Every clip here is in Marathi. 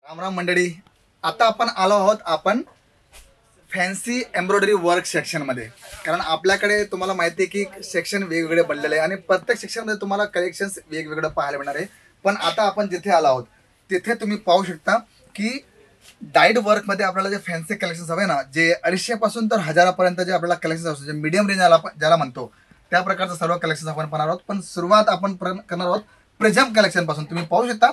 राम राम मंडळी. आता आपण आलो आहोत फॅन्सी एम्ब्रॉयडरी वर्क सेक्शनमध्ये. कारण आपल्याकडे तुम्हाला माहिती आहे की सेक्शन वेगवेगळे बनलेले आहे आणि प्रत्येक सेक्शनमध्ये तुम्हाला कलेक्शन्स वेगवेगळं पाहायला मिळणार आहे. पण आता आपण जिथे आलो आहोत तिथे तुम्ही पाहू शकता की डाईड वर्कमध्ये आपल्याला जे फॅन्सी कलेक्शन्स हवे ना, जे 250 पासून तर 1000 पर्यंत जे आपल्याला कलेक्शन्स असतात, जे मीडियम रेंज ज्याला म्हणतो त्या प्रकारचं सर्व कलेक्शन्स आपण पाहणार आहोत. पण सुरुवात आपण करणार आहोत प्रिझम कलेक्शन पासून. तुम्ही पाहू शकता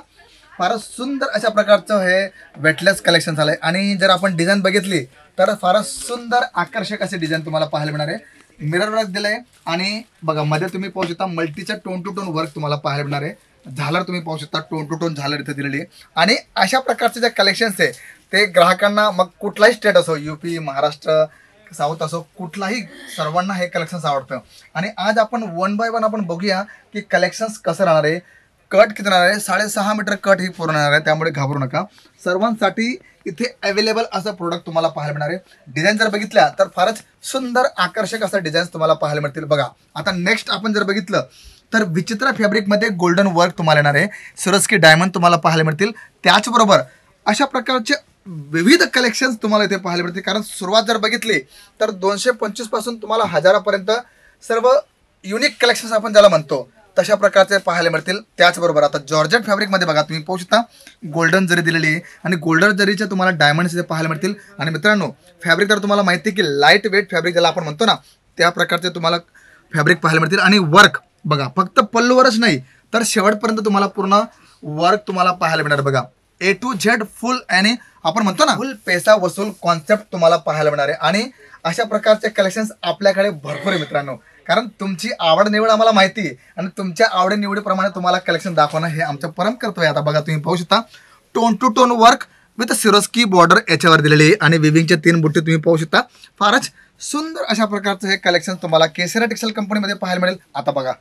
फारच सुंदर अशा प्रकारचं हे वेटलेस कलेक्शन झालंय आणि जर आपण डिझाईन बघितली तर फारच सुंदर आकर्षक असे डिझाईन तुम्हाला पाहायला मिळणार आहे. मिरर वर्क दिलंय आणि बघा मध्ये तुम्ही पाहू शकता मल्टीचं टोन टू टोन वर्क तुम्हाला पाहायला मिळणार आहे. झालर तुम्ही पाहू शकता, टोन टू टोन झालर इथे दिलेली आहे. आणि अशा प्रकारचे जे कलेक्शन्स आहे ते ग्राहकांना, मग कुठलाही स्टेट असो, यूपी, महाराष्ट्र, साऊथ असो, कुठलाही, सर्वांना हे कलेक्शन्स आवडतं. आणि आज आपण वन बाय वन आपण बघूया की कलेक्शन्स कसं राहणार आहे. कट किती राहणार आहे? 6.5 मीटर कट ही पूर्ण राहणार आहे, त्यामुळे घाबरू नका. सर्वांसाठी इथे अवेलेबल असं प्रोडक्ट तुम्हाला पाहायला मिळणार आहे. डिझाईन जर बघितल्या तर फारच सुंदर आकर्षक असं डिझाईन्स तुम्हाला पाहायला मिळतील. बघा आता नेक्स्ट आपण जर बघितलं तर विचित्र फॅब्रिकमध्ये गोल्डन वर्क तुम्हाला येणार आहे. सिरोस्की डायमंड तुम्हाला पाहायला मिळतील. त्याचबरोबर अशा प्रकारचे विविध कलेक्शन्स तुम्हाला इथे पाहायला मिळतील. कारण सुरुवात जर बघितली तर 225 पासून तुम्हाला 1000 पर्यंत सर्व युनिक कलेक्शन्स आपण ज्याला म्हणतो तशा प्रकारचे पाहायला मिळतील. त्याचबरोबर आता जॉर्जेट फॅब्रिकमध्ये बघा तुम्ही पाहू शकता गोल्डन जरी दिलेली आहे आणि गोल्डन जरीचे तुम्हाला डायमंड्स इथे पाहायला मिळतील. आणि मित्रांनो, फॅब्रिक तर तुम्हाला माहिती आहे की लाईट वेट फॅब्रिक ज्याला आपण म्हणतो ना, त्या प्रकारचे तुम्हाला फॅब्रिक पाहायला मिळतील. आणि वर्क बघा, फक्त पल्लूवरच नाही तर शेवटपर्यंत तुम्हाला पूर्ण वर्क तुम्हाला पाहायला मिळणार. बघा A to Z फुल, आणि आपण म्हणतो ना फुल पैसा वसूल कॉन्सेप्ट तुम्हाला पाहायला मिळणार आहे. आणि अशा प्रकारचे कलेक्शन्स आपल्याकडे भरपूर आहे मित्रांनो. कारण तुमची आवड निवड आम्हाला माहिती आहे आणि तुमच्या आवडीनिवडीप्रमाणे तुम्हाला कलेक्शन दाखवणं हे आमचं परम कर्तव्य आहे. आता बघा तुम्ही पाहू शकता tone to tone work with सिरोस्की बॉर्डर याच्यावर दिलेली आहे आणि विविंगचे 3 बुट्टे तुम्ही पाहू शकता. फारच सुंदर अशा प्रकारचं हे कलेक्शन तुम्हाला केसरा टेक्सटाईल कंपनीमध्ये पाहायला मिळेल. आता बघा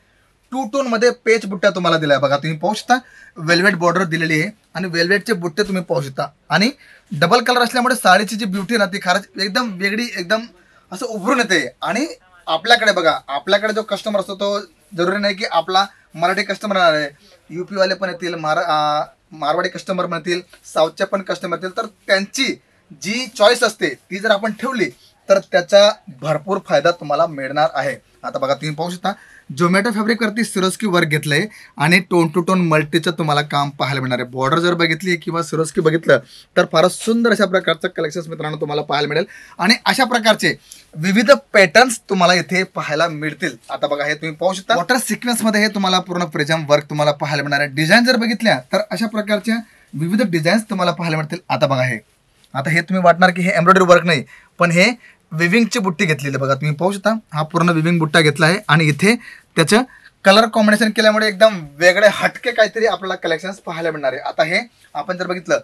टू टोन मध्ये पेच बुट्ट्या तुम्हाला दिल्या. बघा तुम्ही पाहू शकता वेल्वेट बॉर्डर दिलेली आहे आणि वेल्वेटचे बुट्टे तुम्ही पाहू शकता. आणि डबल कलर असल्यामुळे साडीची जी ब्युटी ना ती खरंच एकदम वेगळी, एकदम असं उभरून येते. आणि आपल्याकडे बघा, आपल्याकडे जो कस्टमर असतो तो जरुरी नाही की आपला मराठी कस्टमर राहणार आहे, यूपी वाले पण येतील, मारवाडी कस्टमर पण येतील, साऊथचे पण कस्टमर येतील. तर त्यांची जी चॉईस असते ती जर आपण ठेवली तर त्याचा भरपूर फायदा तुम्हाला मिळणार आहे. आता बघा तुम्ही पाहू शकता झोमॅटो फॅब्रिकवरती सिरोस्की वर्क घेतलंय आणि टोन टू टोन मल्टीचं तुम्हाला काम पाहायला मिळणार आहे. बॉर्डर जर बघितली किंवा सिरोस्की बघितलं तर फारच सुंदर अशा प्रकारचं कलेक्शन्स मित्रांनो तुम्हाला पाहायला मिळेल. आणि अशा प्रकारचे विविध पॅटर्न्स तुम्हाला इथे पाहायला मिळतील. आता बघा हे तुम्ही पाहू शकता वॉटर सिक्वेन्समध्ये हे तुम्हाला पूर्ण प्रिझम वर्क तुम्हाला पाहायला मिळणार आहे. डिझाईन जर बघितल्या तर अशा प्रकारच्या विविध डिझाईन्स तुम्हाला पाहायला मिळतील. आता बघा हे तुम्ही वाटणार की हे एम्ब्रॉयडरी वर्क नाही, पण हे विविंगची बुट्टी घेतलेली. बघा तुम्ही पाहू शकता हा पूर्ण विविंग बुट्टा घेतला आहे आणि इथे त्याचं कलर कॉम्बिनेशन केल्यामुळे एकदम वेगळे हटके काहीतरी आपल्याला कलेक्शन्स पाहायला मिळणार आहे. आता हे आपण जर बघितलं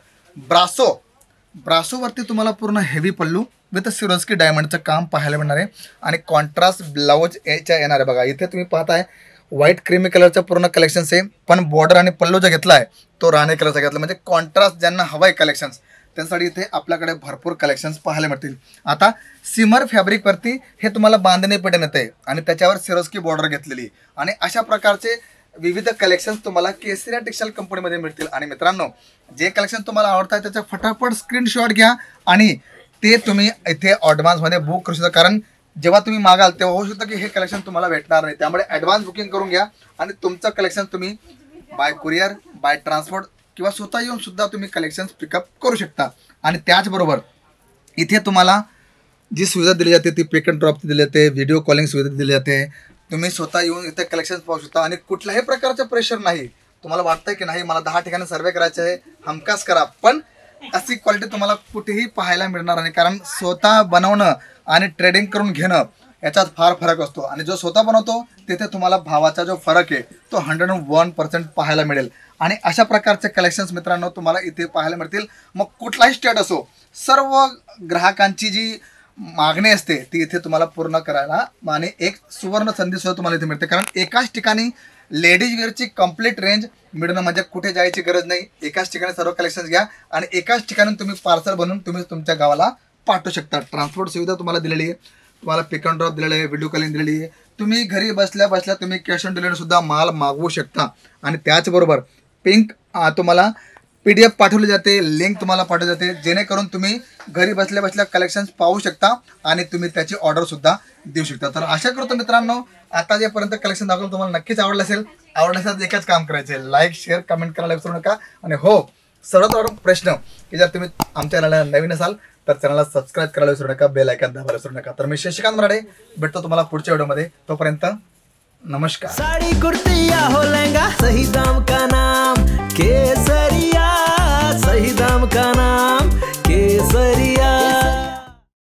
ब्रासोवरती तुम्हाला पूर्ण हेवी पल्लू विथ सिरोस्की डायमंडचं काम पाहायला मिळणार आहे आणि कॉन्ट्रास्ट ब्लाऊज याच्या येणार आहे. बघा इथे तुम्ही पाहताय व्हाईट क्रीमी कलरचं पूर्ण कलेक्शन्स आहे, पण बॉर्डर आणि पल्लू जो घेतला आहे तो राणी कलरचा घेतला. म्हणजे कॉन्ट्रास्ट ज्यांना हवं आहे कलेक्शन्स त्यांसाठी इथे आपल्याकडे भरपूर कलेक्शन्स पाहायला मिळतील. आता सिमर फॅब्रिकवरती हे तुम्हाला बांधणे पॅटर्न येते आणि त्याच्यावर सिरोस्की बॉर्डर घेतलेली आणि अशा प्रकारचे विविध कलेक्शन्स तुम्हाला केसरिया टेक्सटाईल कंपनीमध्ये मिळतील. आणि मित्रांनो, जे कलेक्शन तुम्हाला आवडत आहे त्याचा फटाफट स्क्रीनशॉट घ्या आणि ते तुम्ही इथे ॲडव्हान्समध्ये बुक करू शकता. कारण जेव्हा तुम्ही मागाल तेव्हा होऊ शकतं की हे कलेक्शन तुम्हाला भेटणार नाही, त्यामुळे ॲडव्हान्स बुकिंग करून घ्या आणि तुमचं कलेक्शन तुम्ही बाय कुरिअर, बाय ट्रान्सपोर्ट किंवा स्वतः येऊन सुद्धा तुम्ही कलेक्शन्स पिकअप करू शकता. आणि त्याचबरोबर इथे तुम्हाला जी सुविधा दिली जाते ती पिक अँड ड्रॉप दिली जाते, व्हिडिओ कॉलिंग सुविधा दिली जाते. तुम्ही स्वतः येऊन इथे कलेक्शन्स पाहू शकता आणि कुठल्याही प्रकारचं प्रेशर नाही. तुम्हाला वाटतंय की नाही मला 10 ठिकाणी सर्वे करायचे आहे, हमखास करा, पण अशी क्वालिटी तुम्हाला कुठेही पाहायला मिळणार नाही. कारण स्वतः बनवणं आणि ट्रेडिंग करून घेणं याच्यात फार फरक असतो आणि जो स्वतः बनवतो तिथे तुम्हाला भावाचा जो फरक आहे तो 101% पाहायला मिळेल. आणि अशा प्रकारचे कलेक्शन्स मित्रांनो तुम्हाला इथे पाहायला मिळतील. मग कुठलाही स्टेट असो, सर्व ग्राहकांची जी मागणी असते ती इथे तुम्हाला पूर्ण करायला आणि एक सुवर्ण संधी सुद्धा तुम्हाला इथे मिळते. कारण एकाच ठिकाणी लेडीज वेअरची कंप्लीट रेंज मिळणं म्हणजे कुठे जायची गरज नाही. एकाच ठिकाणी सर्व कलेक्शन्स घ्या आणि एकाच ठिकाणी तुम्ही पार्सल बनवून तुम्ही तुमच्या गावाला पाठवू शकता. ट्रान्सपोर्ट सुविधा तुम्हाला दिलेली आहे, तुम्हाला पिक अँड ड्रॉप दिलेलं आहे, व्हिडिओ कॉलिंग दिलेली आहे. तुम्ही घरी बसल्या बसल्या तुम्ही कॅश ऑन डिलिव्हरी सुद्धा माल मागवू शकता. आणि त्याचबरोबर तुम्हाला PDF पाठवली जाते, लिंक तुम्हाला पाठवली जाते, जेणेकरून तुम्ही घरी बसल्या बसल्या कलेक्शन्स पाहू शकता आणि तुम्ही त्याची ऑर्डर सुद्धा देऊ शकता. तर आशा करतो मित्रांनो आता जेपर्यंत कलेक्शन दाखवलं तुम्हाला नक्कीच आवडलं असेल. आवडलं असेल तर एकच काम करायचं आहे, लाईक शेअर कमेंट करायला विसरू नका. आणि हो, सर्वात प्रश्न की जर तुम्ही आमच्या चॅनलला नवीन असाल तर चॅनलला सबस्क्राईब करायला विसरू नका, बेल आयकॉन दाबायला विसरू नका. तर मी शशिकांत मराठे भेटतो तुम्हाला पुढच्या व्हिडिओमध्ये. तोपर्यंत नमस्कार.